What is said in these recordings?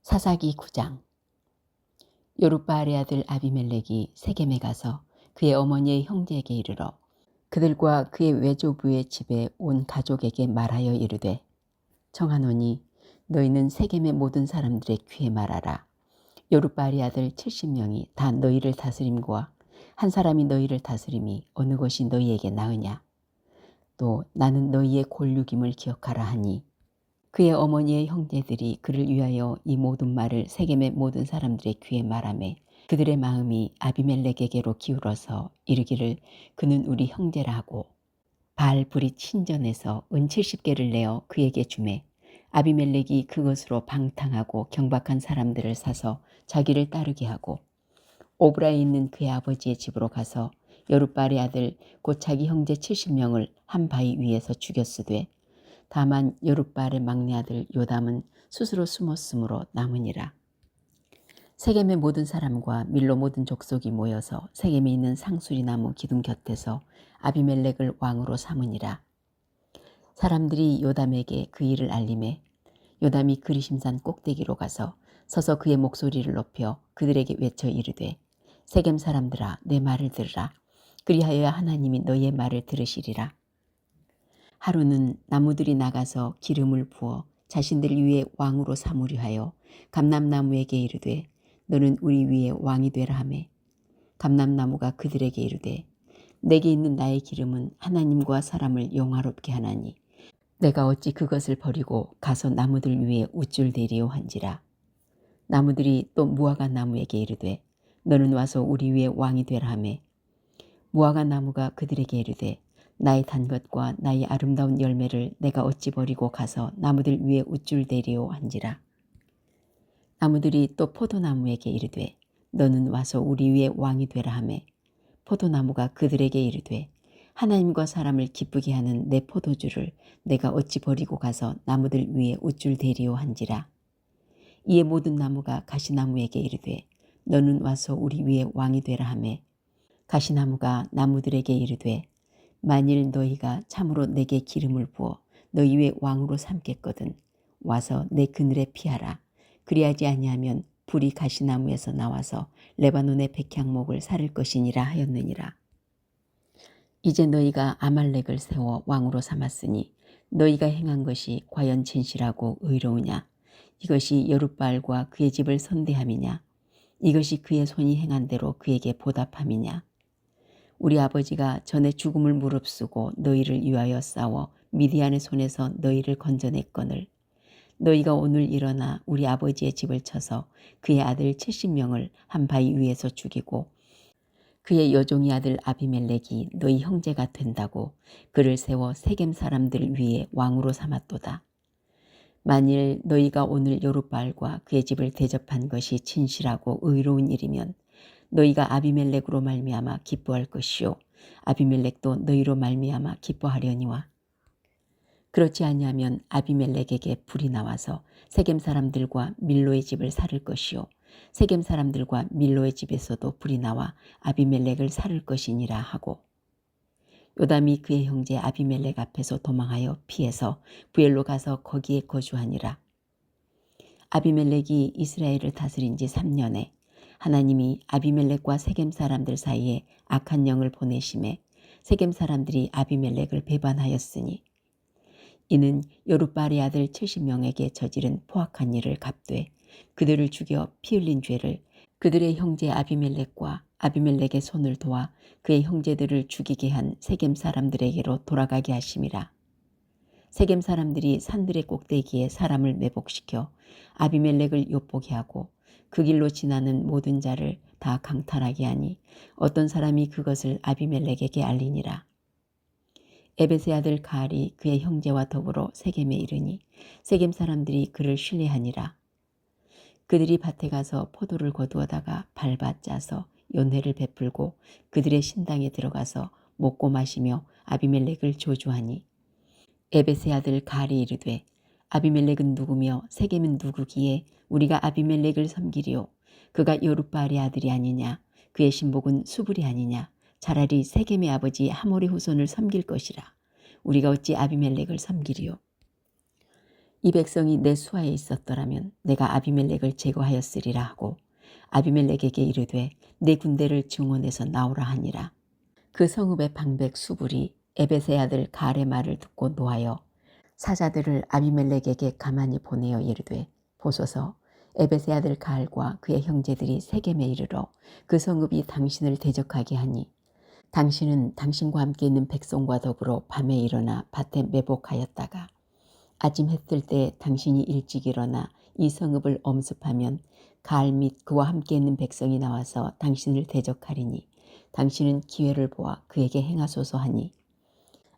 사사기 9장. 요룻바알의 아들 아비멜렉이 세겜에 가서 그의 어머니의 형제에게 이르러 그들과 그의 외조부의 집에 온 가족에게 말하여 이르되, 청하노니 너희는 세겜의 모든 사람들의 귀에 말하라. 요룻바알의 아들 70명이 다 너희를 다스림과 한 사람이 너희를 다스림이 어느 것이 너희에게 나으냐. 또 나는 너희의 골육임을 기억하라 하니, 그의 어머니의 형제들이 그를 위하여 이 모든 말을 세겜의 모든 사람들의 귀에 말하매 그들의 마음이 아비멜렉에게로 기울어서 이르기를 그는 우리 형제라 하고, 바알불이 친전에서 은 70개를 내어 그에게 주매 아비멜렉이 그것으로 방탕하고 경박한 사람들을 사서 자기를 따르게 하고, 오브라에 있는 그의 아버지의 집으로 가서 여룻바알의 아들 곧 자기 형제 70명을 한 바위 위에서 죽였으되, 다만 여룻바알의 막내 아들 요담은 스스로 숨었으므로 남으니라. 세겜의 모든 사람과 밀로 모든 족속이 모여서 세겜에 있는 상수리나무 기둥 곁에서 아비멜렉을 왕으로 삼으니라. 사람들이 요담에게 그 일을 알림해 요담이 그리심산 꼭대기로 가서 서서 그의 목소리를 높여 그들에게 외쳐 이르되, 세겜 사람들아, 내 말을 들으라. 그리하여야 하나님이 너희의 말을 들으시리라. 하루는 나무들이 나가서 기름을 부어 자신들 위에 왕으로 삼으려 하여 감람나무에게 이르되, 너는 우리 위에 왕이 되라 하매, 감람나무가 그들에게 이르되, 내게 있는 나의 기름은 하나님과 사람을 영화롭게 하나니 내가 어찌 그것을 버리고 가서 나무들 위에 우쭐대리오 한지라. 나무들이 또 무화과 나무에게 이르되, 너는 와서 우리 위에 왕이 되라 하매, 무화과 나무가 그들에게 이르되, 나의 단 것과 나의 아름다운 열매를 내가 어찌 버리고 가서 나무들 위에 우쭐대리오 한지라. 나무들이 또 포도나무에게 이르되, 너는 와서 우리 위에 왕이 되라 하매, 포도나무가 그들에게 이르되, 하나님과 사람을 기쁘게 하는 내 포도주를 내가 어찌 버리고 가서 나무들 위에 우쭐대리오 한지라. 이에 모든 나무가 가시나무에게 이르되, 너는 와서 우리 위에 왕이 되라 하매, 가시나무가 나무들에게 이르되, 만일 너희가 참으로 내게 기름을 부어 너희 위에 왕으로 삼겠거든 와서 내 그늘에 피하라. 그리하지 아니하면 불이 가시나무에서 나와서 레바논의 백향목을 사를 것이니라 하였느니라. 이제 너희가 아말렉을 세워 왕으로 삼았으니 너희가 행한 것이 과연 진실하고 의로우냐? 이것이 여룻바알과 그의 집을 선대함이냐? 이것이 그의 손이 행한 대로 그에게 보답함이냐? 우리 아버지가 전에 죽음을 무릅쓰고 너희를 위하여 싸워 미디안의 손에서 너희를 건져냈거늘 너희가 오늘 일어나 우리 아버지의 집을 쳐서 그의 아들 70명을 한 바위 위에서 죽이고 그의 여종이 아들 아비멜렉이 너희 형제가 된다고 그를 세워 세겜 사람들 위에 왕으로 삼았도다. 만일 너희가 오늘 여룻바알과 그의 집을 대접한 것이 진실하고 의로운 일이면 너희가 아비멜렉으로 말미암아 기뻐할 것이요 아비멜렉도 너희로 말미암아 기뻐하려니와, 그렇지 아니하면 아비멜렉에게 불이 나와서 세겜 사람들과 밀로의 집을 살을 것이요 세겜 사람들과 밀로의 집에서도 불이 나와 아비멜렉을 살을 것이니라 하고, 요담이 그의 형제 아비멜렉 앞에서 도망하여 피해서 부엘로 가서 거기에 거주하니라. 아비멜렉이 이스라엘을 다스린 지 3년에 하나님이 아비멜렉과 세겜 사람들 사이에 악한 영을 보내심에 세겜 사람들이 아비멜렉을 배반하였으니, 이는 여룻바알의 아들 70명에게 저지른 포악한 일을 갚되 그들을 죽여 피 흘린 죄를 그들의 형제 아비멜렉과 아비멜렉의 손을 도와 그의 형제들을 죽이게 한 세겜 사람들에게로 돌아가게 하심이라. 세겜 사람들이 산들의 꼭대기에 사람을 매복시켜 아비멜렉을 엿보게 하고 그 길로 지나는 모든 자를 다 강탈하게 하니 어떤 사람이 그것을 아비멜렉에게 알리니라. 에벳의 아들 가알이 그의 형제와 더불어 세겜에 이르니 세겜 사람들이 그를 신뢰하니라. 그들이 밭에 가서 포도를 거두어다가 밟아 짜서 연회를 베풀고 그들의 신당에 들어가서 먹고 마시며 아비멜렉을 저주하니, 에벳의 아들 가알이 이르되, 아비멜렉은 누구며 세겜은 누구기에 우리가 아비멜렉을 섬기리오? 그가 여룻바알의 아들이 아니냐? 그의 신복은 수불이 아니냐? 차라리 세겜의 아버지 하몰의 후손을 섬길 것이라. 우리가 어찌 아비멜렉을 섬기리오? 이 백성이 내 수하에 있었더라면 내가 아비멜렉을 제거하였으리라 하고 아비멜렉에게 이르되 내 군대를 증원해서 나오라 하니라. 그 성읍의 방백 수불이 에벳의 아들 갈의 말을 듣고 노하여 사자들을 아비멜렉에게 가만히 보내어 이르되 보소서 에벳의 아들 갈과 그의 형제들이 세겜에 이르러 그 성읍이 당신을 대적하게 하니 당신은 당신과 함께 있는 백성과 더불어 밤에 일어나 밭에 매복하였다가 아침 해 뜰 때 당신이 일찍 일어나 이 성읍을 엄습하면 갈 및 그와 함께 있는 백성이 나와서 당신을 대적하리니 당신은 기회를 보아 그에게 행하소서 하니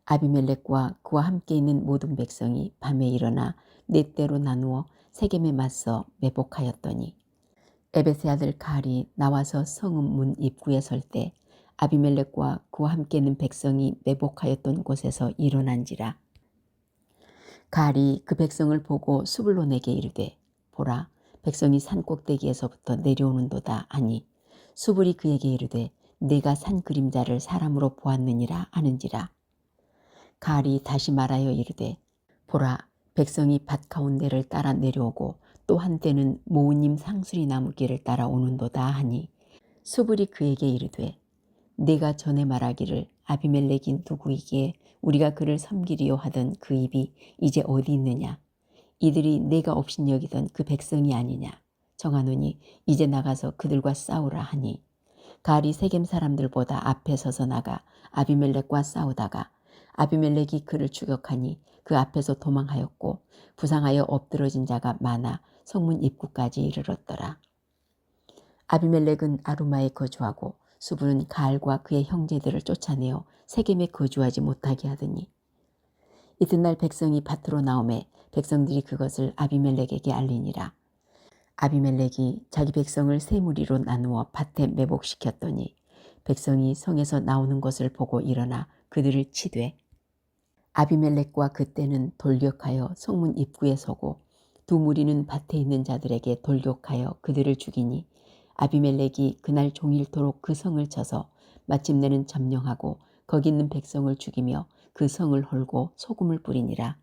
아비멜렉과 그와 함께 있는 모든 백성이 밤에 일어나 네 때로 나누어 세겜에 맞서 매복하였더니 에벳의 아들 갈이 나와서 성읍 문 입구에 설 때 아비멜렉과 그와 함께 있는 백성이 매복하였던 곳에서 일어난지라. 갈이 그 백성을 보고 수블론에게 이르되 보라 백성이 산 꼭대기에서부터 내려오는도다 하니 수블이 그에게 이르되 내가 산 그림자를 사람으로 보았느니라 하는지라. 갈이 다시 말하여 이르되 보라 백성이 밭 가운데를 따라 내려오고 또 한때는 모우님 상수리 나무 길을 따라 오는도다 하니 수블이 그에게 이르되 네가 전에 말하기를 아비멜렉이 누구이기에 우리가 그를 섬기리요 하던 그 입이 이제 어디 있느냐. 이들이 내가 업신여기던 그 백성이 아니냐. 정하노니 이제 나가서 그들과 싸우라 하니 갈이 세겜 사람들보다 앞에 서서 나가 아비멜렉과 싸우다가 아비멜렉이 그를 추격하니 그 앞에서 도망하였고 부상하여 엎드러진 자가 많아 성문 입구까지 이르렀더라. 아비멜렉은 아루마에 거주하고 수불은 갈과 그의 형제들을 쫓아내어 세겜에 거주하지 못하게 하더니 이튿날 백성이 밭으로 나오매 백성들이 그것을 아비멜렉에게 알리니라. 아비멜렉이 자기 백성을 세 무리로 나누어 밭에 매복시켰더니 백성이 성에서 나오는 것을 보고 일어나 그들을 치되 아비멜렉과 그때는 돌격하여 성문 입구에 서고 두 무리는 밭에 있는 자들에게 돌격하여 그들을 죽이니 아비멜렉이 그날 종일토록 그 성을 쳐서 마침내는 점령하고 거기 있는 백성을 죽이며 그 성을 헐고 소금을 뿌리니라.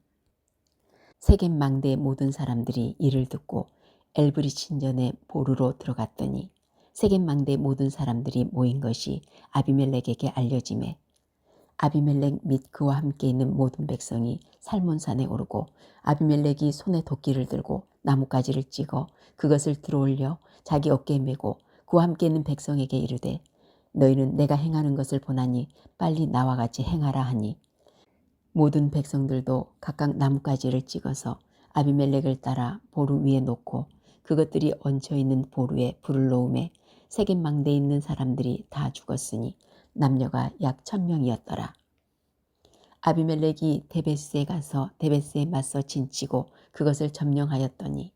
세겜 망대의 모든 사람들이 이를 듣고 엘브리 신전에 보루로 들어갔더니 세겜 망대의 모든 사람들이 모인 것이 아비멜렉에게 알려지매 아비멜렉 및 그와 함께 있는 모든 백성이 살몬산에 오르고 아비멜렉이 손에 도끼를 들고 나뭇가지를 찍어 그것을 들어올려 자기 어깨에 메고 그와 함께 있는 백성에게 이르되 너희는 내가 행하는 것을 보나니 빨리 나와 같이 행하라 하니 모든 백성들도 각각 나뭇가지를 찍어서 아비멜렉을 따라 보루 위에 놓고 그것들이 얹혀있는 보루에 불을 놓음에 세겜 망대에 있는 사람들이 다 죽었으니 남녀가 약 1000명이었더라. 아비멜렉이 데베스에 가서 데베스에 맞서 진치고 그것을 점령하였더니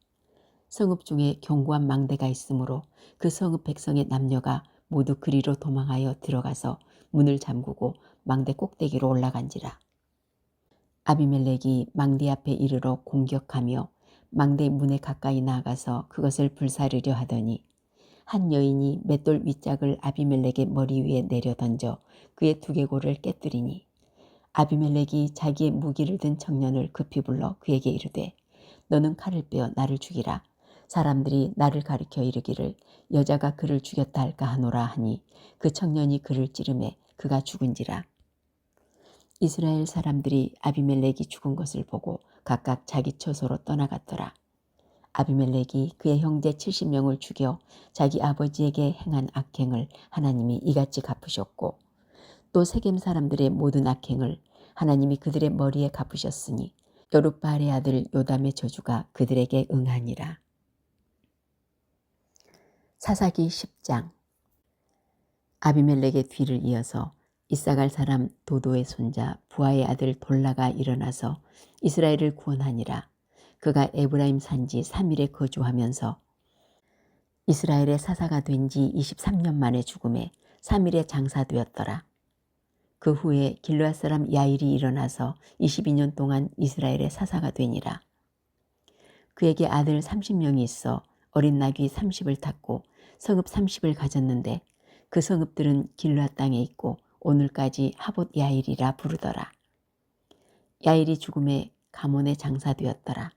성읍 중에 견고한 망대가 있으므로 그 성읍 백성의 남녀가 모두 그리로 도망하여 들어가서 문을 잠그고 망대 꼭대기로 올라간지라. 아비멜렉이 망대 앞에 이르러 공격하며 망대 문에 가까이 나아가서 그것을 불사르려 하더니 한 여인이 맷돌 윗짝을 아비멜렉의 머리 위에 내려 던져 그의 두개골을 깨뜨리니 아비멜렉이 자기의 무기를 든 청년을 급히 불러 그에게 이르되 너는 칼을 빼어 나를 죽이라. 사람들이 나를 가리켜 이르기를 여자가 그를 죽였다 할까 하노라 하니 그 청년이 그를 찌르매 그가 죽은지라. 이스라엘 사람들이 아비멜렉이 죽은 것을 보고 각각 자기 처소로 떠나갔더라. 아비멜렉이 그의 형제 70명을 죽여 자기 아버지에게 행한 악행을 하나님이 이같이 갚으셨고 또 세겜 사람들의 모든 악행을 하나님이 그들의 머리에 갚으셨으니 여룻바알의 아들 요담의 저주가 그들에게 응하니라. 사사기 10장. 아비멜렉의 뒤를 이어서 이사갈 사람 도도의 손자 부하의 아들 돌라가 일어나서 이스라엘을 구원하니라. 그가 에브라임 산지 3일에 거주하면서 이스라엘의 사사가 된 지 23년 만에 죽음에 3일에 장사되었더라. 그 후에 길르앗 사람 야일이 일어나서 22년 동안 이스라엘의 사사가 되니라. 그에게 아들 30명이 있어 어린 나귀 30을 탔고 성읍 30을 가졌는데 그 성읍들은 길르앗 땅에 있고 오늘까지 하봇 야일이라 부르더라. 야일이 죽음에 가몬에 장사되었더라.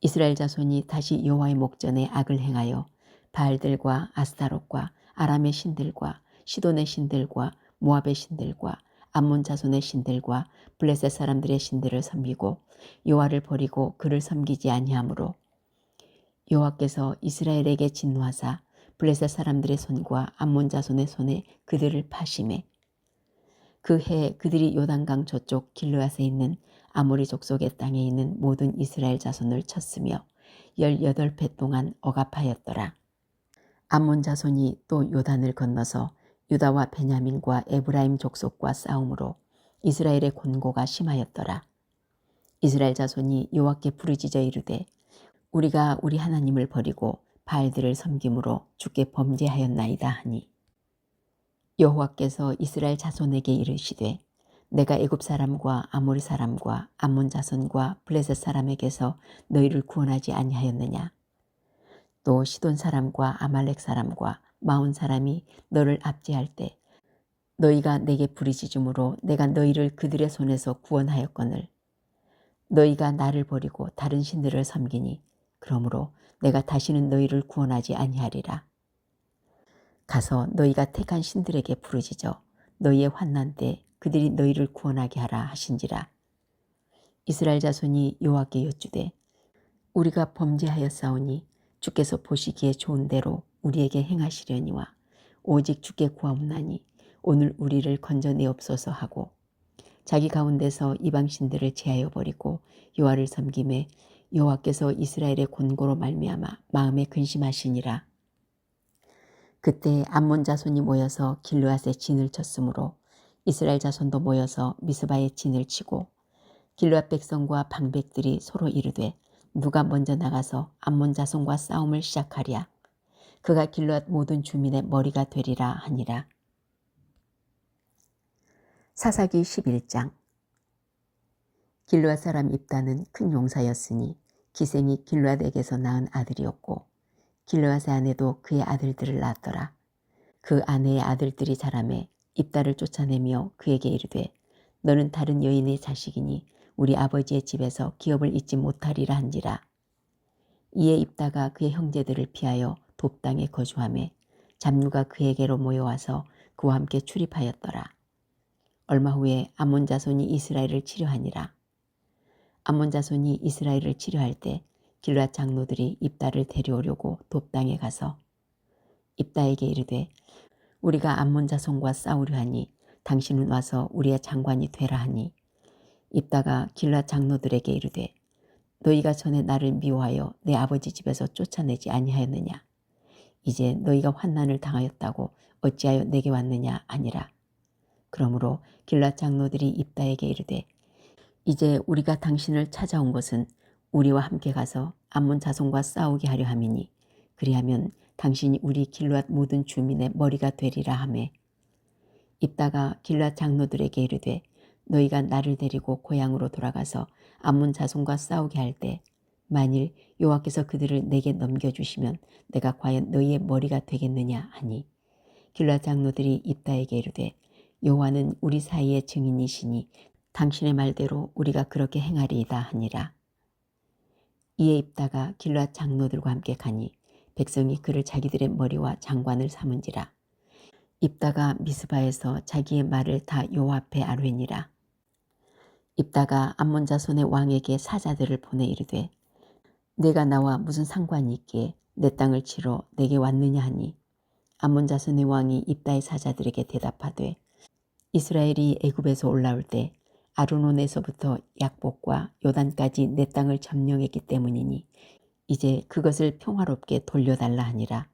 이스라엘 자손이 다시 여호와의 목전에 악을 행하여 바알들과 아스타롯과 아람의 신들과 시돈의 신들과 모압의 신들과 암몬 자손의 신들과 블레셋 사람들의 신들을 섬기고 여호와를 버리고 그를 섬기지 아니하므로 여호와께서 이스라엘에게 진노하사 블레셋 사람들의 손과 암몬 자손의 손에 그들을 파심해 그 해에 그들이 요단강 저쪽 길르앗에 있는 아모리 족속의 땅에 있는 모든 이스라엘 자손을 쳤으며 18배 동안 억압하였더라. 암몬 자손이 또 요단을 건너서 유다와 베냐민과 에브라임 족속과 싸움으로 이스라엘의 곤고가 심하였더라. 이스라엘 자손이 여호와께 부르짖어 이르되 우리가 우리 하나님을 버리고 바알들을 섬김으로 주께 범죄하였나이다 하니 여호와께서 이스라엘 자손에게 이르시되 내가 애굽 사람과 아모리 사람과 암몬 자손과 블레셋 사람에게서 너희를 구원하지 아니하였느냐. 또 시돈 사람과 아말렉 사람과 마온 사람이 너를 압제할 때 너희가 내게 부르짖음으로 내가 너희를 그들의 손에서 구원하였거늘 너희가 나를 버리고 다른 신들을 섬기니 그러므로 내가 다시는 너희를 구원하지 아니하리라. 가서 너희가 택한 신들에게 부르짖어 너희의 환난 때 그들이 너희를 구원하게 하라 하신지라. 이스라엘 자손이 여호와께 여쭈되 우리가 범죄하였사오니 주께서 보시기에 좋은 대로 우리에게 행하시려니와 오직 주께 구하옵나니 오늘 우리를 건져내옵소서 하고 자기 가운데서 이방 신들을 제하여 버리고 여호와를 섬김에 여호와께서 이스라엘의 곤고로 말미암아 마음에 근심하시니라. 그때 암몬 자손이 모여서 길르앗에 진을 쳤으므로 이스라엘 자손도 모여서 미스바에 진을 치고 길르앗 백성과 방백들이 서로 이르되 누가 먼저 나가서 암몬 자손과 싸움을 시작하랴. 그가 길르앗 모든 주민의 머리가 되리라 하니라. 사사기 11장. 길르앗 사람 입다는 큰 용사였으니 기생이 길르앗에게서 낳은 아들이었고 길르앗의 아내도 그의 아들들을 낳았더라. 그 아내의 아들들이 자라매 입다를 쫓아내며 그에게 이르되 너는 다른 여인의 자식이니 우리 아버지의 집에서 기업을 잊지 못하리라 한지라. 이에 입다가 그의 형제들을 피하여 돕당에 거주하매 잡류가 그에게로 모여와서 그와 함께 출입하였더라. 얼마 후에 암몬 자손이 이스라엘을 치려하니라. 암몬 자손이 이스라엘을 치려할 때 길르앗 장로들이 입다를 데려오려고 돕당에 가서 입다에게 이르되 우리가 암몬 자손과 싸우려 하니 당신은 와서 우리의 장관이 되라 하니 입다가 길르앗 장로들에게 이르되 너희가 전에 나를 미워하여 내 아버지 집에서 쫓아내지 아니하였느냐. 이제 너희가 환난을 당하였다고 어찌하여 내게 왔느냐 하니라. 그러므로 길르앗 장로들이 입다에게 이르되 이제 우리가 당신을 찾아온 것은 우리와 함께 가서 암몬 자손과 싸우게 하려 함이니 그리하면 당신이 우리 길르앗 모든 주민의 머리가 되리라 하매 입다가 길르앗 장로들에게 이르되 너희가 나를 데리고 고향으로 돌아가서 암몬 자손과 싸우게 할 때 만일 여호와께서 그들을 내게 넘겨주시면 내가 과연 너희의 머리가 되겠느냐 하니 길르앗 장로들이 입다에게 이르되 여호와는 우리 사이의 증인이시니 당신의 말대로 우리가 그렇게 행하리이다 하니라. 이에 입다가 길르앗 장로들과 함께 가니 백성이 그를 자기들의 머리와 장관을 삼은지라. 입다가 미스바에서 자기의 말을 다 여호와 앞에 아뢰니라. 입다가 암몬 자손의 왕에게 사자들을 보내 이르되 내가 나와 무슨 상관이 있기에 내 땅을 치러 내게 왔느냐 하니 암몬 자손의 왕이 입다의 사자들에게 대답하되 이스라엘이 애굽에서 올라올 때 아르논에서부터 약복과 요단까지 내 땅을 점령했기 때문이니 이제 그것을 평화롭게 돌려달라 하니라.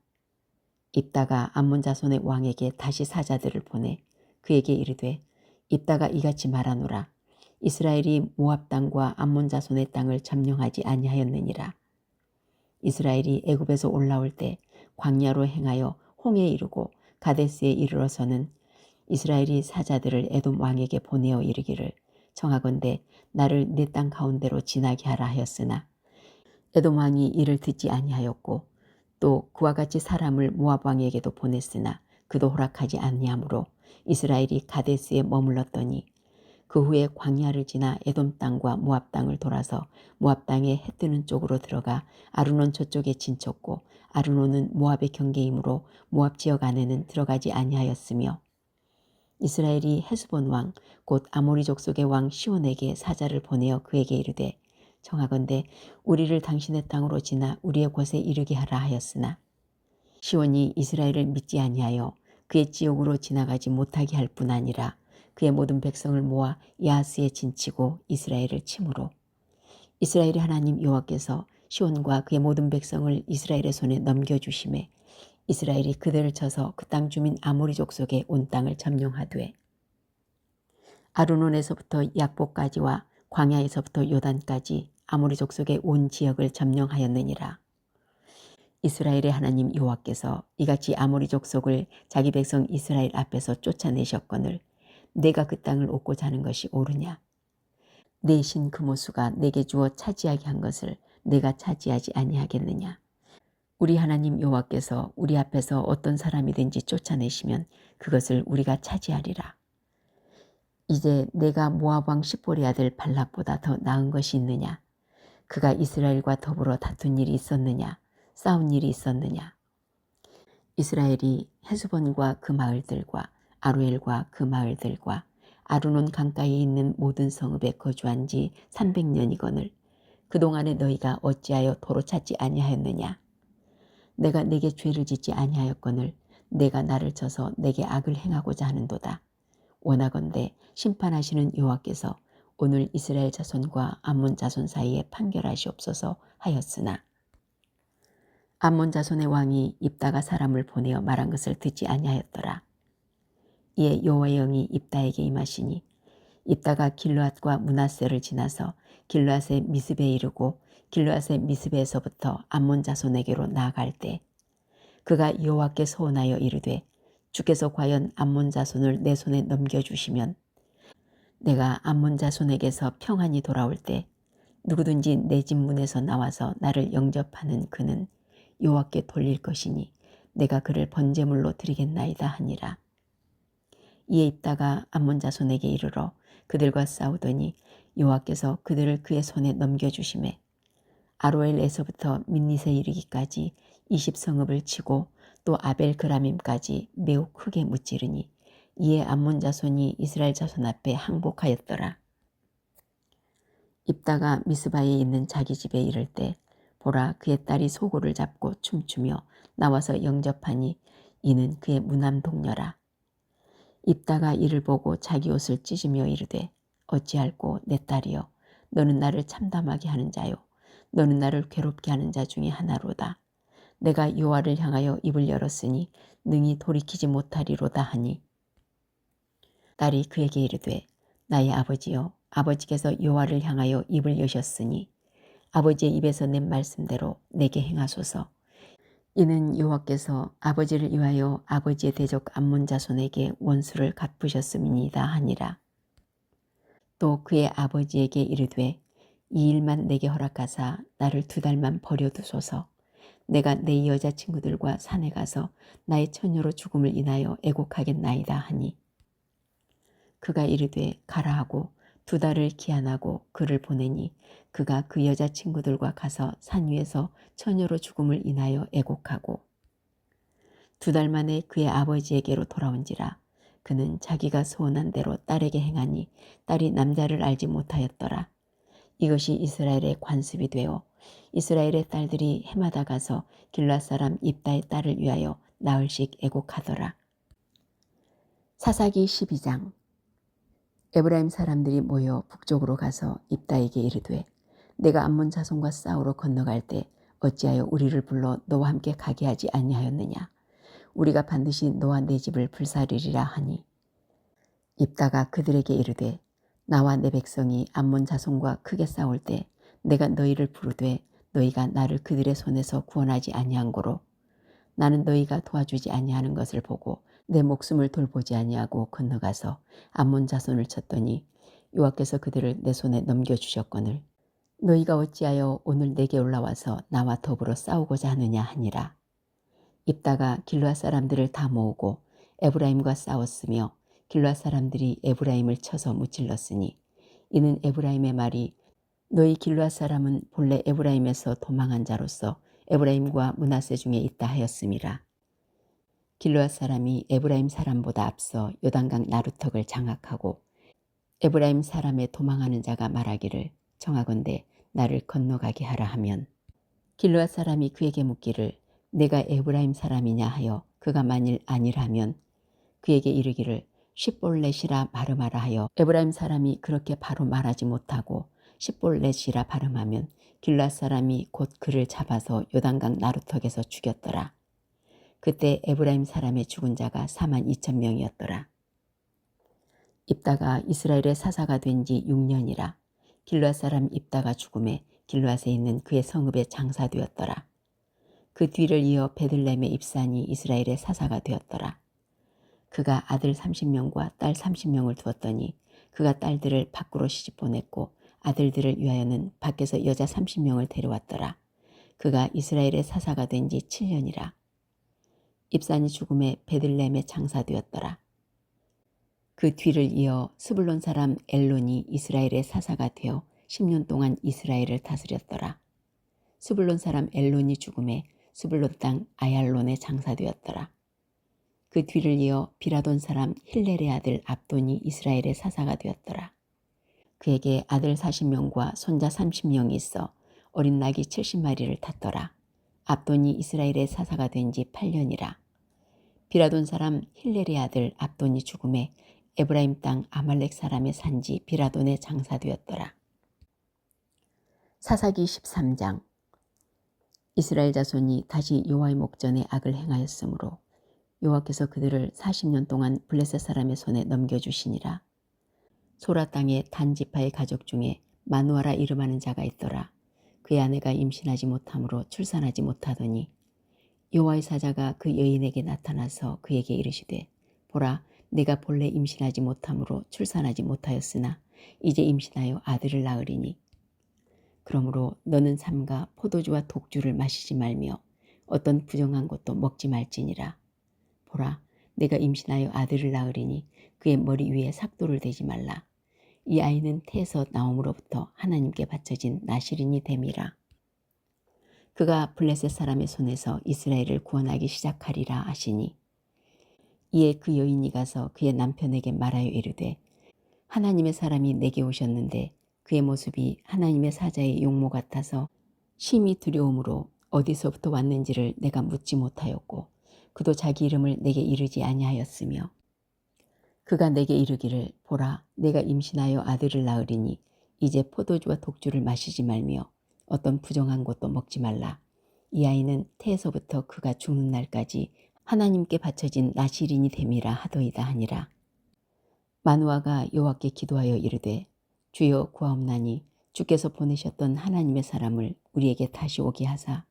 입다가 암몬 자손의 왕에게 다시 사자들을 보내 그에게 이르되 입다가 이같이 말하노라. 이스라엘이 모압 땅과 암몬 자손의 땅을 점령하지 아니하였느니라. 이스라엘이 애굽에서 올라올 때 광야로 행하여 홍해에 이르고 가데스에 이르러서는 이스라엘이 사자들을 에돔 왕에게 보내어 이르기를 청하건대 나를 내 땅 가운데로 지나게 하라 하였으나 에돔 왕이 이를 듣지 아니하였고 또 그와 같이 사람을 모압 왕에게도 보냈으나 그도 허락하지 아니하므로 이스라엘이 가데스에 머물렀더니 그 후에 광야를 지나 에돔 땅과 모압 땅을 돌아서 모압 땅의 해 뜨는 쪽으로 들어가 아르논 저쪽에 진쳤고 아르논은 모압의 경계이므로 모압 지역 안에는 들어가지 아니하였으며 이스라엘이 헤스본 왕 곧 아모리 족속의 왕 시온에게 사자를 보내어 그에게 이르되 청하건대 우리를 당신의 땅으로 지나 우리의 곳에 이르게 하라 하였으나 시온이 이스라엘을 믿지 아니하여 그의 지역으로 지나가지 못하게 할 뿐 아니라 그의 모든 백성을 모아 야하스에 진치고 이스라엘을 치므로 이스라엘의 하나님 여호와께서 시온과 그의 모든 백성을 이스라엘의 손에 넘겨주심에 이스라엘이 그들을 쳐서 그 땅 주민 아모리 족속의 온 땅을 점령하되 아르논에서부터 약보까지와 광야에서부터 요단까지 아모리 족속의 온 지역을 점령하였느니라. 이스라엘의 하나님 여호와께서 이같이 아모리 족속을 자기 백성 이스라엘 앞에서 쫓아내셨거늘 내가 그 땅을 얻고자 하는 것이 옳으냐? 내 신 그모수가 내게 주어 차지하게 한 것을 내가 차지하지 아니하겠느냐? 우리 하나님 여호와께서 우리 앞에서 어떤 사람이든지 쫓아내시면 그것을 우리가 차지하리라. 이제 내가 모압 왕 십볼의 아들 발락보다 더 나은 것이 있느냐? 그가 이스라엘과 더불어 다툰 일이 있었느냐? 싸운 일이 있었느냐? 이스라엘이 헤스본과 그 마을들과 아로엘과 그 마을들과 아르논 강가에 있는 모든 성읍에 거주한 지 300년이거늘 그동안에 너희가 어찌하여 도로 찾지 아니하였느냐? 내가 내게 죄를 짓지 아니하였거늘 내가 나를 쳐서 내게 악을 행하고자 하는도다. 원하건대 심판하시는 여호와께서 오늘 이스라엘 자손과 암몬 자손 사이에 판결하시옵소서 하였으나 암몬 자손의 왕이 입다가 사람을 보내어 말한 것을 듣지 아니하였더라. 이에 여호와의 영이 입다에게 임하시니 입다가 길르앗과 므낫세를 지나서 길르앗의 미스베에 이르고 길르앗의 미스베에서부터 암몬 자손에게로 나아갈 때 그가 여호와께 소원하여 이르되 주께서 과연 암몬 자손을 내 손에 넘겨주시면 내가 암몬 자손에게서 평안히 돌아올 때 누구든지 내 집 문에서 나와서 나를 영접하는 그는 여호와께 돌릴 것이니 내가 그를 번제물로 드리겠나이다 하니라. 이에 입다가 암몬 자손에게 이르러 그들과 싸우더니 여호와께서 그들을 그의 손에 넘겨주시매 아로엘에서부터 민닛에 이르기까지 20성읍을 치고 또 아벨그라밈까지 매우 크게 무찌르니 이에 암몬 자손이 이스라엘 자손 앞에 항복하였더라. 입다가 미스바에 있는 자기 집에 이를 때 보라 그의 딸이 소고를 잡고 춤추며 나와서 영접하니 이는 그의 무남 동녀라. 입다가 이를 보고 자기 옷을 찢으며 이르되 어찌할꼬 내 딸이여 너는 나를 참담하게 하는 자요 너는 나를 괴롭게 하는 자 중에 하나로다. 내가 여호와를 향하여 입을 열었으니 능히 돌이키지 못하리로다 하니 딸이 그에게 이르되 나의 아버지여 아버지께서 여호와를 향하여 입을 여셨으니 아버지의 입에서 낸 말씀대로 내게 행하소서. 이는 여호와께서 아버지를 위하여 아버지의 대적 암몬 자손에게 원수를 갚으셨음이니이다 하니라. 또 그의 아버지에게 이르되 이 일만 내게 허락하사 나를 2달만 버려두소서. 내가 내 여자친구들과 산에 가서 나의 처녀로 죽음을 인하여 애곡하겠나이다 하니 그가 이르되 가라 하고 2달을 기한하고 그를 보내니 그가 그 여자친구들과 가서 산 위에서 처녀로 죽음을 인하여 애곡하고 2달 만에 그의 아버지에게로 돌아온지라 그는 자기가 소원한 대로 딸에게 행하니 딸이 남자를 알지 못하였더라. 이것이 이스라엘의 관습이 되어 이스라엘의 딸들이 해마다 가서 길앗 사람 입다의 딸을 위하여 나흘씩 애곡하더라. 사사기 12장. 에브라임 사람들이 모여 북쪽으로 가서 입다에게 이르되 내가 암몬 자손과 싸우러 건너갈 때 어찌하여 우리를 불러 너와 함께 가게 하지 아니하였느냐. 우리가 반드시 너와 내 집을 불사르리라 하니 입다가 그들에게 이르되 나와 내 백성이 암몬 자손과 크게 싸울 때 내가 너희를 부르되 너희가 나를 그들의 손에서 구원하지 아니한 고로 나는 너희가 도와주지 아니하는 것을 보고 내 목숨을 돌보지 아니하고 건너가서 암몬 자손을 쳤더니 여호와께서 그들을 내 손에 넘겨주셨거늘 너희가 어찌하여 오늘 내게 올라와서 나와 더불어 싸우고자 하느냐 하니라. 입다가 길르앗 사람들을 다 모으고 에브라임과 싸웠으며 길앗 사람들이 에브라임을 쳐서 무찔렀으니 이는 에브라임의 말이 너희 길앗 사람은 본래 에브라임에서 도망한 자로서 에브라임과 므낫세 중에 있다 하였음이라. 길앗 사람이 에브라임 사람보다 앞서 요단강 나루턱을 장악하고 에브라임 사람의 도망하는 자가 말하기를 청하건대 나를 건너가게 하라 하면 길앗 사람이 그에게 묻기를 내가 에브라임 사람이냐 하여 그가 만일 아니라면 그에게 이르기를 십볼렛이라 발음하라 하여 에브라임 사람이 그렇게 바로 말하지 못하고 십볼렛이라 발음하면 길앗 사람이 곧 그를 잡아서 요단강 나루턱에서 죽였더라. 그때 에브라임 사람의 죽은 자가 42,000명이었더라. 입다가 이스라엘의 사사가 된 지 6년이라. 길앗 사람 입다가 죽음에 길앗에 있는 그의 성읍에 장사되었더라. 그 뒤를 이어 베들레헴의 입산이 이스라엘의 사사가 되었더라. 그가 아들 30명과 딸 30명을 두었더니 그가 딸들을 밖으로 시집 보냈고 아들들을 위하여는 밖에서 여자 30명을 데려왔더라. 그가 이스라엘의 사사가 된 지 7년이라. 입산이 죽음에 베들레헴에 장사되었더라. 그 뒤를 이어 스불론 사람 엘론이 이스라엘의 사사가 되어 10년 동안 이스라엘을 다스렸더라. 스불론 사람 엘론이 죽음에 스불론 땅 아얄론에 장사되었더라. 그 뒤를 이어 비라돈 사람 힐렐의 아들 압돈이 이스라엘의 사사가 되었더라. 그에게 아들 40명과 손자 30명이 있어 어린 낙이 70마리를 탔더라. 압돈이 이스라엘의 사사가 된 지 8년이라. 비라돈 사람 힐렐의 아들 압돈이 죽음에 에브라임 땅 아말렉 사람의 산지 비라돈에 장사되었더라. 사사기 13장. 이스라엘 자손이 다시 여호와의 목전에 악을 행하였으므로 여호와께서 그들을 40년 동안 블레셋 사람의 손에 넘겨주시니라. 소라 땅의 단 지파의 가족 중에 마누아라 이름하는 자가 있더라. 그의 아내가 임신하지 못하므로 출산하지 못하더니 여호와의 사자가 그 여인에게 나타나서 그에게 이르시되 보라 내가 본래 임신하지 못하므로 출산하지 못하였으나 이제 임신하여 아들을 낳으리니 그러므로 너는 삼가 포도주와 독주를 마시지 말며 어떤 부정한 것도 먹지 말지니라. 보라 내가 임신하여 아들을 낳으리니 그의 머리 위에 삭도를 대지 말라. 이 아이는 태에서 나옴으로부터 하나님께 바쳐진 나실인이 됨이라. 그가 블레셋 사람의 손에서 이스라엘을 구원하기 시작하리라 하시니 이에 그 여인이 가서 그의 남편에게 말하여 이르되 하나님의 사람이 내게 오셨는데 그의 모습이 하나님의 사자의 용모 같아서 심히 두려움으로 어디서부터 왔는지를 내가 묻지 못하였고 그도 자기 이름을 내게 이르지 아니하였으며 그가 내게 이르기를 보라 내가 임신하여 아들을 낳으리니 이제 포도주와 독주를 마시지 말며 어떤 부정한 것도 먹지 말라. 이 아이는 태에서부터 그가 죽는 날까지 하나님께 바쳐진 나실인이 됨이라 하더이다 하니라. 마누아가 여호와께 기도하여 이르되 주여 구하옵나니 주께서 보내셨던 하나님의 사람을 우리에게 다시 오게 하사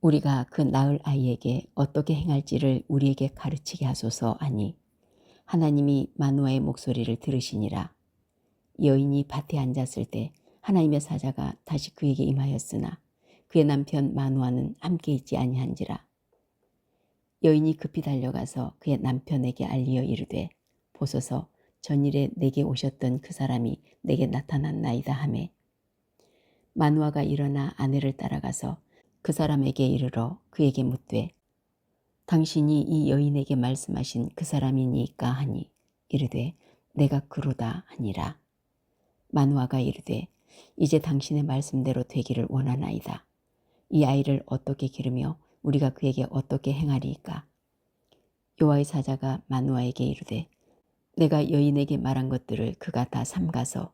우리가 그 낳을 아이에게 어떻게 행할지를 우리에게 가르치게 하소서 하니 하나님이 마누아의 목소리를 들으시니라. 여인이 밭에 앉았을 때 하나님의 사자가 다시 그에게 임하였으나 그의 남편 마누아는 함께 있지 아니한지라. 여인이 급히 달려가서 그의 남편에게 알리어 이르되 보소서 전일에 내게 오셨던 그 사람이 내게 나타났나이다 하매 마누아가 일어나 아내를 따라가서 그 사람에게 이르러 그에게 묻되 당신이 이 여인에게 말씀하신 그 사람이니까 하니 이르되 내가 그로다 하니라. 마누아가 이르되 이제 당신의 말씀대로 되기를 원하나이다. 이 아이를 어떻게 기르며 우리가 그에게 어떻게 행하리이까. 여호와의 사자가 마누아에게 이르되 내가 여인에게 말한 것들을 그가 다 삼가서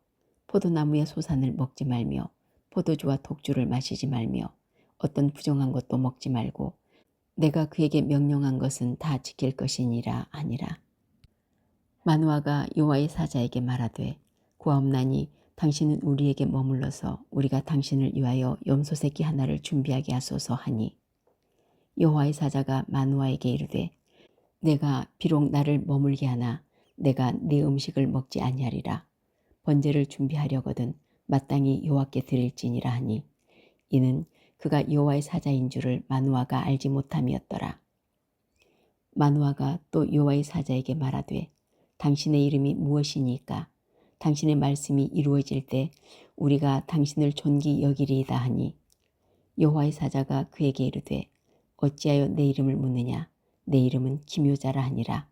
포도나무의 소산을 먹지 말며 포도주와 독주를 마시지 말며 어떤 부정한 것도 먹지 말고 내가 그에게 명령한 것은 다 지킬 것이니라 하니라. 마누아가 여호와의 사자에게 말하되 구하옵나니 당신은 우리에게 머물러서 우리가 당신을 위하여 염소 새끼 하나를 준비하게 하소서 하니 여호와의 사자가 마누아에게 이르되 내가 비록 나를 머물게 하나 내가 네 음식을 먹지 아니하리라. 번제를 준비하려거든 마땅히 여호와께 드릴지니라 하니 이는 그가 여호와의 사자인 줄을 마누아가 알지 못함이었더라. 마누아가 또 여호와의 사자에게 말하되 당신의 이름이 무엇이니까? 당신의 말씀이 이루어질 때 우리가 당신을 존귀 여기리이다 하니 여호와의 사자가 그에게 이르되 어찌하여 내 이름을 묻느냐? 내 이름은 기묘자라 하니라.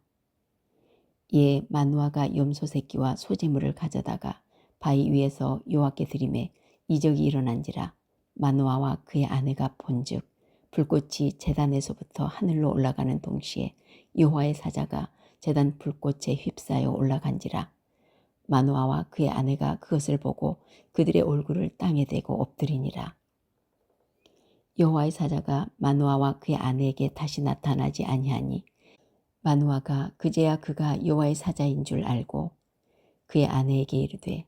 이에 마누아가 염소 새끼와 소재물을 가져다가 바위 위에서 여호와께 드리매 이적이 일어난지라. 마누아와 그의 아내가 본즉 불꽃이 제단에서부터 하늘로 올라가는 동시에 여호와의 사자가 제단 불꽃에 휩싸여 올라간지라. 마누아와 그의 아내가 그것을 보고 그들의 얼굴을 땅에 대고 엎드리니라. 여호와의 사자가 마누아와 그의 아내에게 다시 나타나지 아니하니 마누아가 그제야 그가 여호와의 사자인 줄 알고 그의 아내에게 이르되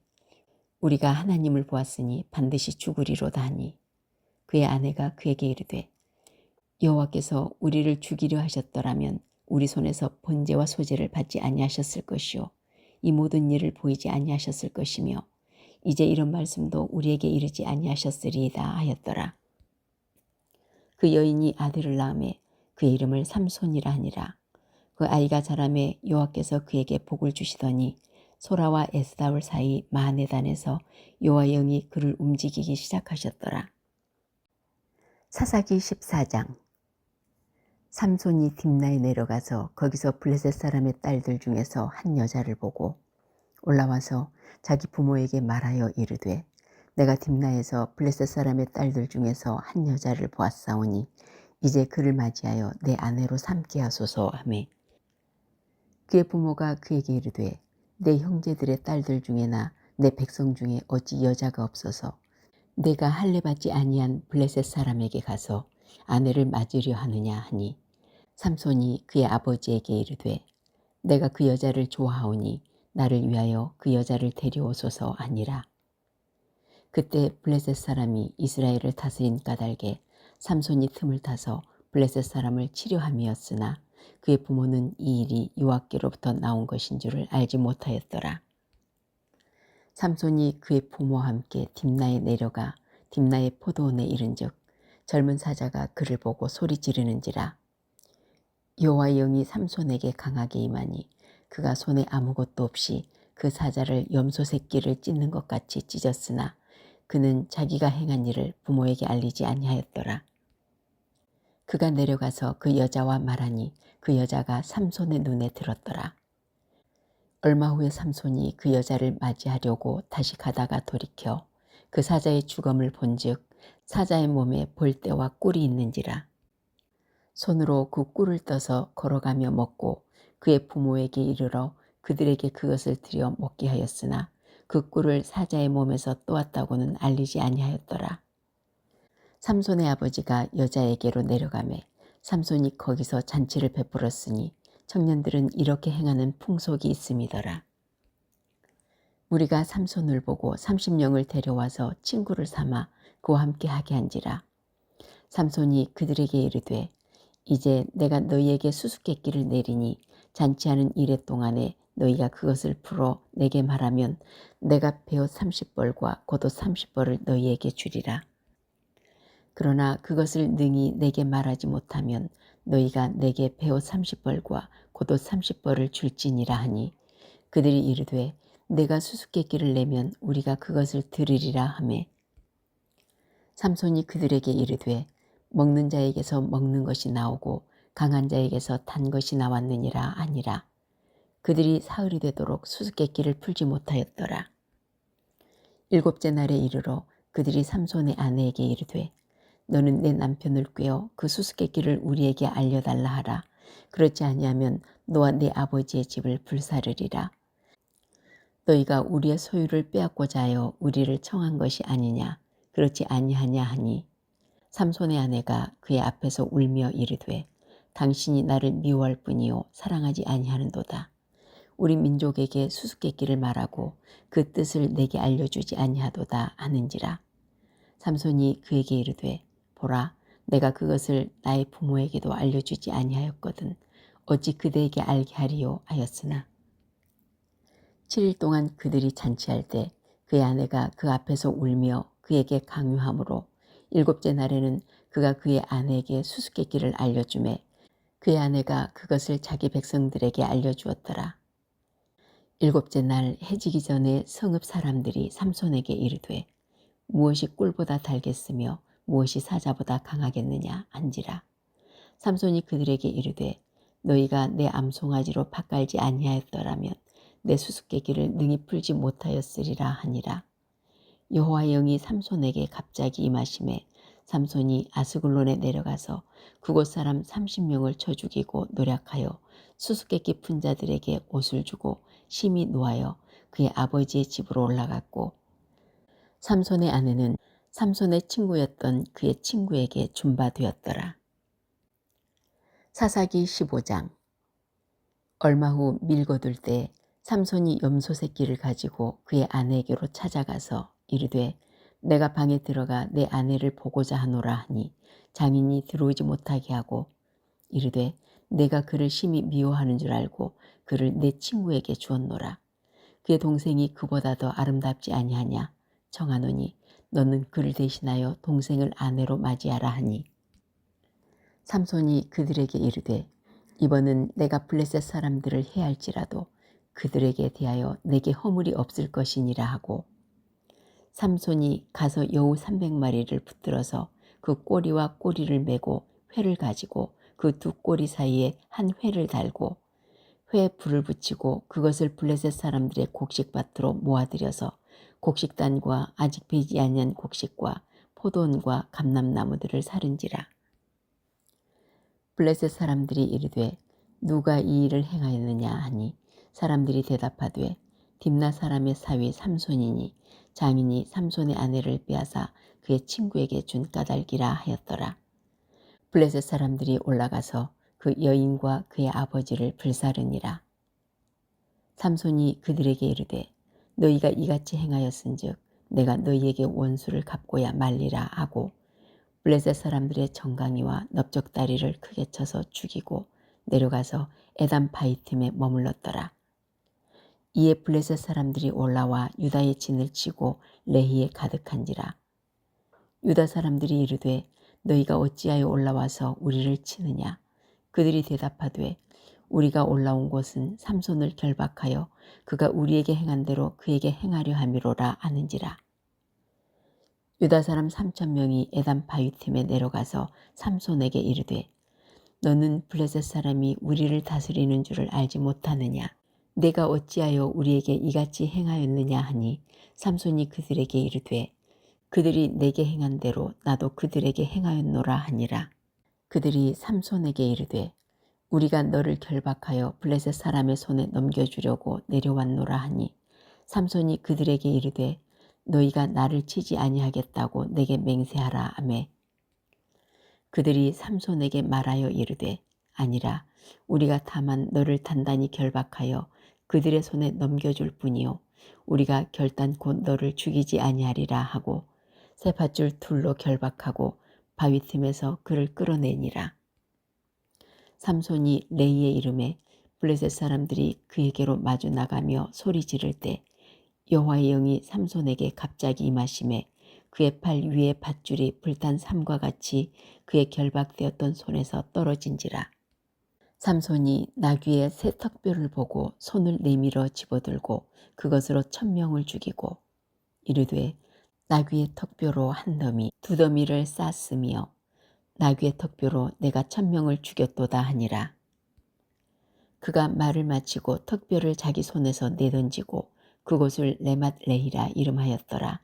우리가 하나님을 보았으니 반드시 죽으리로다 하니 그의 아내가 그에게 이르되 여호와께서 우리를 죽이려 하셨더라면 우리 손에서 번제와 소제를 받지 아니하셨을 것이요 이 모든 일을 보이지 아니하셨을 것이며 이제 이런 말씀도 우리에게 이르지 아니하셨으리이다 하였더라. 그 여인이 아들을 낳음에 그의 이름을 삼손이라 하니라. 그 아이가 자라매 여호와께서 그에게 복을 주시더니 소라와 에스다올 사이 마하네단에서 여호와의 영이 그를 움직이기 시작하셨더라. 사사기 14장. 삼손이 딥나에 내려가서 거기서 블레셋 사람의 딸들 중에서 한 여자를 보고 올라와서 자기 부모에게 말하여 이르되 내가 딥나에서 블레셋 사람의 딸들 중에서 한 여자를 보았사오니 이제 그를 맞이하여 내 아내로 삼게 하소서 하매 그의 부모가 그에게 이르되 내 형제들의 딸들 중에나 내 백성 중에 어찌 여자가 없어서 내가 할례받지 아니한 블레셋 사람에게 가서 아내를 맞으려 하느냐 하니 삼손이 그의 아버지에게 이르되 내가 그 여자를 좋아하오니 나를 위하여 그 여자를 데려오소서 하니라. 그때 블레셋 사람이 이스라엘을 다스린 까닭에 삼손이 틈을 타서 블레셋 사람을 치려 함이었으나 그의 부모는 이 일이 여호와께로부터 나온 것인 줄을 알지 못하였더라. 삼손이 그의 부모와 함께 딥나에 내려가 딥나의 포도원에 이른즉 젊은 사자가 그를 보고 소리 지르는지라. 여호와의 영이 삼손에게 강하게 임하니 그가 손에 아무것도 없이 그 사자를 염소 새끼를 찢는 것 같이 찢었으나 그는 자기가 행한 일을 부모에게 알리지 아니하였더라. 그가 내려가서 그 여자와 말하니 그 여자가 삼손의 눈에 들었더라. 얼마 후에 삼손이 그 여자를 맞이하려고 다시 가다가 돌이켜 그 사자의 주검을 본즉 사자의 몸에 볼대와 꿀이 있는지라. 손으로 그 꿀을 떠서 걸어가며 먹고 그의 부모에게 이르러 그들에게 그것을 들여 먹게 하였으나 그 꿀을 사자의 몸에서 또았다고는 알리지 아니하였더라. 삼손의 아버지가 여자에게로 내려가매 삼손이 거기서 잔치를 베풀었으니 청년들은 이렇게 행하는 풍속이 있음이더라. 우리가 삼손을 보고 30명을 데려와서 친구를 삼아 그와 함께 하게 한지라. 삼손이 그들에게 이르되 이제 내가 너희에게 수수께끼를 내리니 잔치하는 이래 동안에 너희가 그것을 풀어 내게 말하면 내가 베옷 30벌과 겉옷 30벌을 너희에게 주리라. 그러나 그것을 능히 내게 말하지 못하면 너희가 내게 베옷 30벌과 겉옷 30벌을 줄지니라 하니 그들이 이르되 내가 수수께끼를 내면 우리가 그것을 들으리라 하매 삼손이 그들에게 이르되 먹는 자에게서 먹는 것이 나오고 강한 자에게서 단 것이 나왔느니라 하니라. 그들이 사흘이 되도록 수수께끼를 풀지 못하였더라. 일곱째 날에 이르러 그들이 삼손의 아내에게 이르되 너는 내 남편을 꾀어 그 수수께끼를 우리에게 알려달라 하라. 그렇지 아니하면 너와 네 아버지의 집을 불사르리라. 너희가 우리의 소유를 빼앗고자 하여 우리를 청한 것이 아니냐. 그렇지 아니하냐 하니 삼손의 아내가 그의 앞에서 울며 이르되 당신이 나를 미워할 뿐이요 사랑하지 아니하는도다. 우리 민족에게 수수께끼를 말하고 그 뜻을 내게 알려주지 아니하도다 하는지라. 삼손이 그에게 이르되 보라 내가 그것을 나의 부모에게도 알려주지 아니하였거든 어찌 그대에게 알게 하리요 하였으나 7일 동안 그들이 잔치할 때 그의 아내가 그 앞에서 울며 그에게 강요하므로 일곱째 날에는 그가 그의 아내에게 수수께끼를 알려주매 그의 아내가 그것을 자기 백성들에게 알려주었더라. 일곱째 날 해지기 전에 성읍 사람들이 삼손에게 이르되 무엇이 꿀보다 달겠으며 무엇이 사자보다 강하겠느냐 한지라. 삼손이 그들에게 이르되 너희가 내 암송아지로 밭갈지 아니하였더라면 내 수수께끼를 능히 풀지 못하였으리라 하니라. 여호와의 영이 삼손에게 갑자기 임하심에 삼손이 아스글론에 내려가서 그곳 사람 30명을 쳐 죽이고 노략하여 수수께끼 푼 자들에게 옷을 주고 심히 노하여 그의 아버지의 집으로 올라갔고 삼손의 아내는 삼손의 친구였던 그의 친구에게 준 바 되었더라. 사사기 15장. 얼마 후 밀거둘 때 삼손이 염소 새끼를 가지고 그의 아내에게로 찾아가서 이르되 내가 방에 들어가 내 아내를 보고자 하노라 하니 장인이 들어오지 못하게 하고 이르되 내가 그를 심히 미워하는 줄 알고 그를 내 친구에게 주었노라. 그의 동생이 그보다 더 아름답지 아니하냐 청하노니 너는 그를 대신하여 동생을 아내로 맞이하라 하니 삼손이 그들에게 이르되 이번은 내가 블레셋 사람들을 해할지라도 그들에게 대하여 내게 허물이 없을 것이니라 하고 삼손이 가서 여우 300마리를 붙들어서 그 꼬리와 꼬리를 메고 회를 가지고 그 두 꼬리 사이에 한 회를 달고 회에 불을 붙이고 그것을 블레셋 사람들의 곡식밭으로 모아들여서 곡식단과 아직 배지 아니한 곡식과 포도원과 감람나무들을 사른지라. 블레셋 사람들이 이르되 누가 이 일을 행하였느냐 하니 사람들이 대답하되 딥나 사람의 사위 삼손이니 장인이 삼손의 아내를 빼앗아 그의 친구에게 준 까닭이라 하였더라. 블레셋 사람들이 올라가서 그 여인과 그의 아버지를 불사르니라. 삼손이 그들에게 이르되 너희가 이같이 행하였은즉 내가 너희에게 원수를 갚고야 말리라 하고 블레셋 사람들의 정강이와 넓적다리를 크게 쳐서 죽이고 내려가서 에담 바이틈에 머물렀더라. 이에 블레셋 사람들이 올라와 유다의 진을 치고 레히에 가득한지라. 유다 사람들이 이르되 너희가 어찌하여 올라와서 우리를 치느냐. 그들이 대답하되 우리가 올라온 곳은 삼손을 결박하여 그가 우리에게 행한 대로 그에게 행하려 함이로라 하는지라. 유다 사람 3,000명이 에담 바위틈에 내려가서 삼손에게 이르되 너는 블레셋 사람이 우리를 다스리는 줄을 알지 못하느냐. 내가 어찌하여 우리에게 이같이 행하였느냐 하니 삼손이 그들에게 이르되 그들이 내게 행한 대로 나도 그들에게 행하였노라 하니라. 그들이 삼손에게 이르되 우리가 너를 결박하여 블레셋 사람의 손에 넘겨주려고 내려왔노라 하니 삼손이 그들에게 이르되 너희가 나를 치지 아니하겠다고 내게 맹세하라 하매 그들이 삼손에게 말하여 이르되 아니라 우리가 다만 너를 단단히 결박하여 그들의 손에 넘겨줄 뿐이요 우리가 결단코 너를 죽이지 아니하리라 하고 새 밧줄 둘로 결박하고 바위 틈에서 그를 끌어내니라. 삼손이 레이의 이름에 블레셋 사람들이 그에게로 마주 나가며 소리 지를 때 여호와의 영이 삼손에게 갑자기 임하심에 그의 팔 위에 밧줄이 불탄 삼과 같이 그의 결박되었던 손에서 떨어진지라. 삼손이 나귀의 새 턱뼈를 보고 손을 내밀어 집어들고 그것으로 1,000명을 죽이고 이르되 나귀의 턱뼈로 한 더미 두 더미를 쌌으며 나귀의 턱뼈로 내가 1,000명을 죽였도다 하니라. 그가 말을 마치고 턱뼈를 자기 손에서 내던지고 그곳을 레맛 레히라 이름하였더라.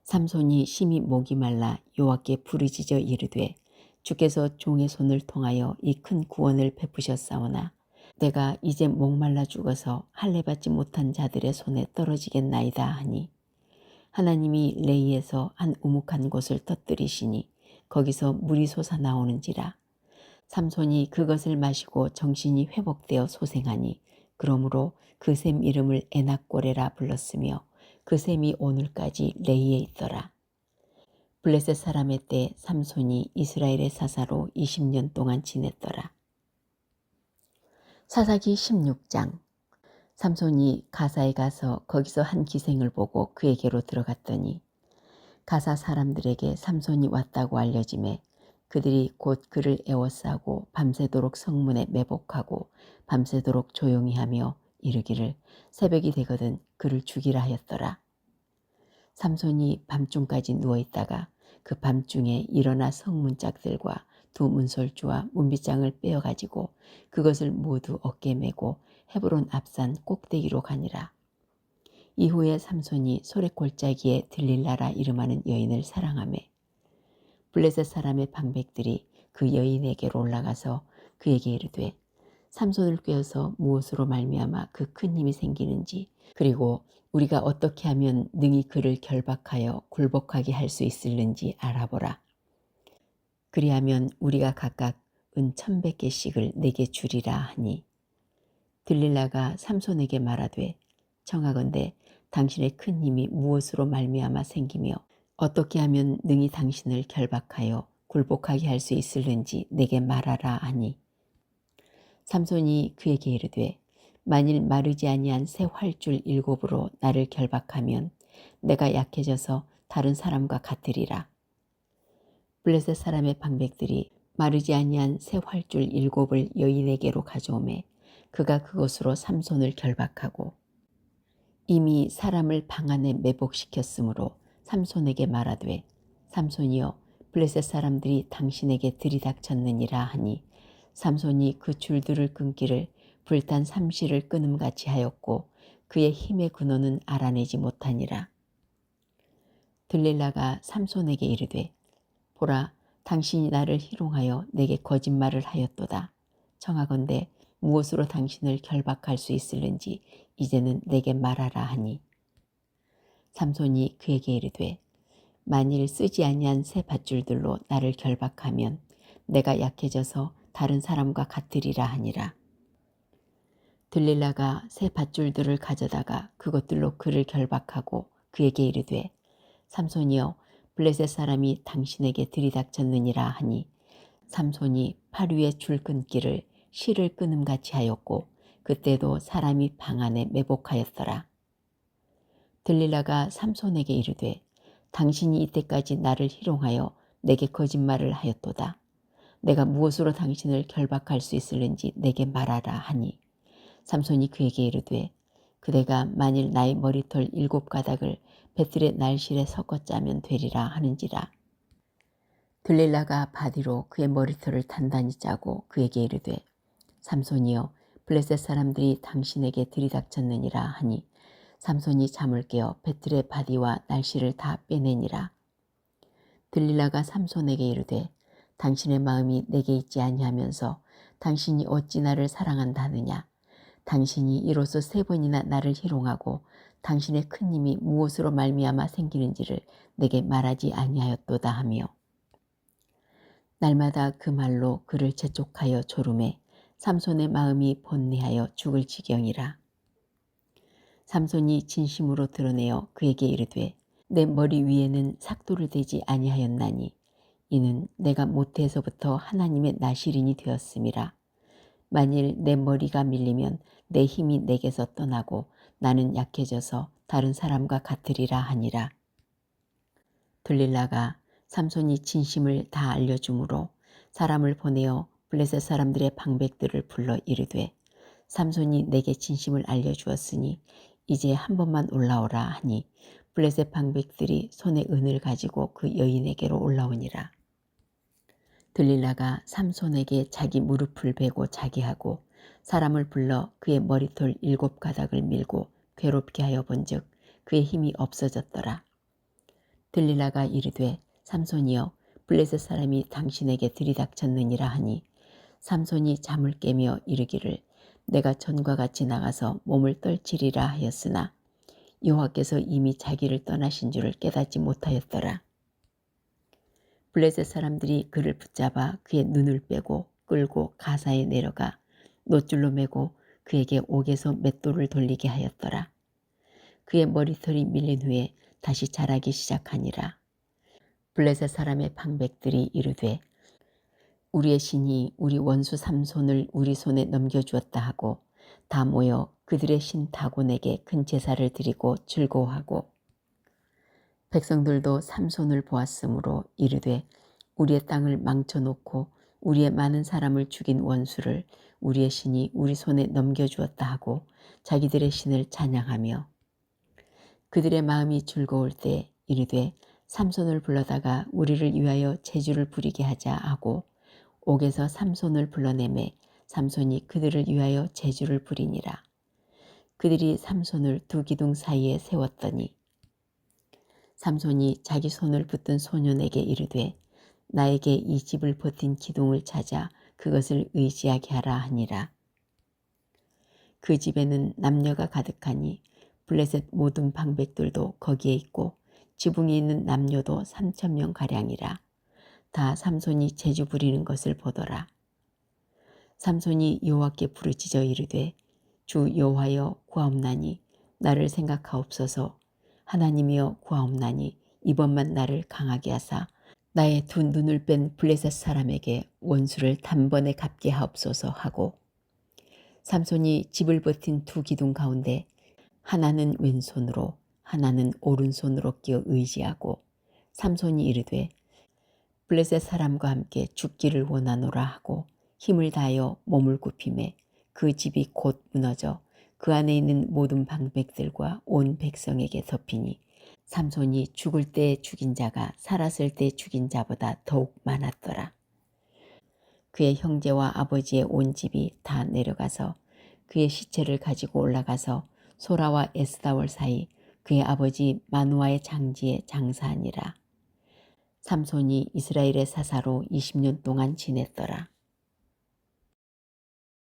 삼손이 심히 목이 말라 여호와께 부르짖어 이르되 주께서 종의 손을 통하여 이 큰 구원을 베푸셨사오나 내가 이제 목말라 죽어서 할례 받지 못한 자들의 손에 떨어지겠나이다 하니 하나님이 레이에서 한 우묵한 곳을 터뜨리시니 거기서 물이 솟아나오는지라. 삼손이 그것을 마시고 정신이 회복되어 소생하니 그러므로 그 샘 이름을 에낙고레라 불렀으며 그 샘이 오늘까지 레이에 있더라. 블레셋 사람의 때 삼손이 이스라엘의 사사로 20년 동안 지냈더라. 사사기 16장. 삼손이 가사에 가서 거기서 한 기생을 보고 그에게로 들어갔더니 가사 사람들에게 삼손이 왔다고 알려지매 그들이 곧 그를 에워싸고 밤새도록 성문에 매복하고 밤새도록 조용히 하며 이르기를 새벽이 되거든 그를 죽이라 하였더라. 삼손이 밤중까지 누워있다가 그 밤중에 일어나 성문짝들과 두 문설주와 문빗장을 빼어가지고 그것을 모두 어깨에 메고 헤브론 앞산 꼭대기로 가니라. 이후에 삼손이 소래 골짜기에 들릴라라 이름하는 여인을 사랑하매 블레셋 사람의 방백들이 그 여인에게로 올라가서 그에게 이르되 삼손을 꾀어서 무엇으로 말미암아 그 큰 힘이 생기는지 그리고 우리가 어떻게 하면 능히 그를 결박하여 굴복하게 할 수 있을는지 알아보라. 그리하면 우리가 각각 은 1,100개씩을 내게 주리라 하니 들릴라가 삼손에게 말하되 청하건대 당신의 큰 힘이 무엇으로 말미암아 생기며 어떻게 하면 능히 당신을 결박하여 굴복하게 할 수 있을는지 내게 말하라 하니 삼손이 그에게 이르되 만일 마르지 아니한 새 활줄 7으로 나를 결박하면 내가 약해져서 다른 사람과 같으리라. 블레셋 사람의 방백들이 마르지 아니한 새 활줄 7을 여인에게로 가져오매 그가 그것으로 삼손을 결박하고 이미 사람을 방 안에 매복시켰으므로 삼손에게 말하되 삼손이여 블레셋 사람들이 당신에게 들이닥쳤느니라 하니 삼손이 그 줄들을 끊기를 불탄 삼시를 끊음같이 하였고 그의 힘의 근원은 알아내지 못하니라. 들릴라가 삼손에게 이르되 보라 당신이 나를 희롱하여 내게 거짓말을 하였도다. 청하건대 무엇으로 당신을 결박할 수 있을는지 이제는 내게 말하라 하니 삼손이 그에게 이르되 만일 쓰지 아니한 새 밧줄들로 나를 결박하면 내가 약해져서 다른 사람과 같으리라 하니라. 들릴라가 새 밧줄들을 가져다가 그것들로 그를 결박하고 그에게 이르되 삼손이여 블레셋 사람이 당신에게 들이닥쳤느니라 하니 삼손이 팔 위에 줄 끊기를 실을 끊음같이 하였고 그때도 사람이 방 안에 매복하였더라. 들릴라가 삼손에게 이르되 당신이 이때까지 나를 희롱하여 내게 거짓말을 하였도다. 내가 무엇으로 당신을 결박할 수 있을는지 내게 말하라 하니 삼손이 그에게 이르되 그대가 만일 나의 머리털 7가닥을 배틀의 날실에 섞어 짜면 되리라 하는지라. 들릴라가 바디로 그의 머리털을 단단히 짜고 그에게 이르되 삼손이여 블레셋 사람들이 당신에게 들이닥쳤느니라 하니 삼손이 잠을 깨어 배틀의 바디와 날실을 다 빼내니라. 들릴라가 삼손에게 이르되 당신의 마음이 내게 있지 아니하면서 당신이 어찌 나를 사랑한다느냐. 당신이 이로써 3번이나 나를 희롱하고 당신의 큰 힘이 무엇으로 말미암아 생기는지를 내게 말하지 아니하였도다 하며 날마다 그 말로 그를 재촉하여 조름해 삼손의 마음이 번뇌하여 죽을 지경이라. 삼손이 진심으로 드러내어 그에게 이르되 내 머리 위에는 삭도를 대지 아니하였나니 이는 내가 모태에서부터 하나님의 나시린이 되었음이라. 만일 내 머리가 밀리면 내 힘이 내게서 떠나고 나는 약해져서 다른 사람과 같으리라 하니라. 들릴라가 삼손이 진심을 다 알려주므로 사람을 보내어 블레셋 사람들의 방백들을 불러 이르되 삼손이 내게 진심을 알려주었으니 이제 한 번만 올라오라 하니 블레셋 방백들이 손에 은을 가지고 그 여인에게로 올라오니라. 들릴라가 삼손에게 자기 무릎을 베고 자게 하고 사람을 불러 그의 머리털 7가닥을 밀고 괴롭게 하여 본즉 그의 힘이 없어졌더라. 들릴라가 이르되 삼손이여 블레셋 사람이 당신에게 들이닥쳤느니라 하니 삼손이 잠을 깨며 이르기를 내가 전과 같이 나가서 몸을 떨치리라 하였으나 여호와께서 이미 자기를 떠나신 줄을 깨닫지 못하였더라. 블레셋 사람들이 그를 붙잡아 그의 눈을 빼고 끌고 가사에 내려가 노줄로 매고 그에게 옥에서 맷돌을 돌리게 하였더라. 그의 머리털이 밀린 후에 다시 자라기 시작하니라. 블레셋 사람의 방백들이 이르되 우리의 신이 우리 원수 삼손을 우리 손에 넘겨주었다 하고 다 모여 그들의 신 다곤에게 큰 제사를 드리고 즐거워하고 백성들도 삼손을 보았으므로 이르되 우리의 땅을 망쳐놓고 우리의 많은 사람을 죽인 원수를 우리의 신이 우리 손에 넘겨주었다 하고 자기들의 신을 찬양하며 그들의 마음이 즐거울 때 이르되 삼손을 불러다가 우리를 위하여 제주를 부리게 하자 하고 옥에서 삼손을 불러내매 삼손이 그들을 위하여 제주를 부리니라. 그들이 삼손을 두 기둥 사이에 세웠더니 삼손이 자기 손을 붙든 소년에게 이르되 나에게 이 집을 버틴 기둥을 찾아 그것을 의지하게 하라 하니라. 그 집에는 남녀가 가득하니 블레셋 모든 방백들도 거기에 있고 지붕에 있는 남녀도 3,000명가량이라. 다 삼손이 제주 부리는 것을 보더라. 삼손이 여호와께 부르짖어 이르되 주 여호와여 구하옵나니 나를 생각하옵소서. 하나님이여 구하옵나니 이번만 나를 강하게 하사 나의 두 눈을 뺀 블레셋 사람에게 원수를 단번에 갚게 하옵소서 하고 삼손이 집을 버틴 두 기둥 가운데 하나는 왼손으로 하나는 오른손으로 끼어 의지하고 삼손이 이르되 블레셋 사람과 함께 죽기를 원하노라 하고 힘을 다하여 몸을 굽히매 그 집이 곧 무너져 그 안에 있는 모든 방백들과 온 백성에게 덮이니 삼손이 죽을 때 죽인 자가 살았을 때 죽인 자보다 더욱 많았더라. 그의 형제와 아버지의 온 집이 다 내려가서 그의 시체를 가지고 올라가서 소라와 에스다올 사이 그의 아버지 마누아의 장지에 장사하니라. 삼손이 이스라엘의 사사로 20년 동안 지냈더라.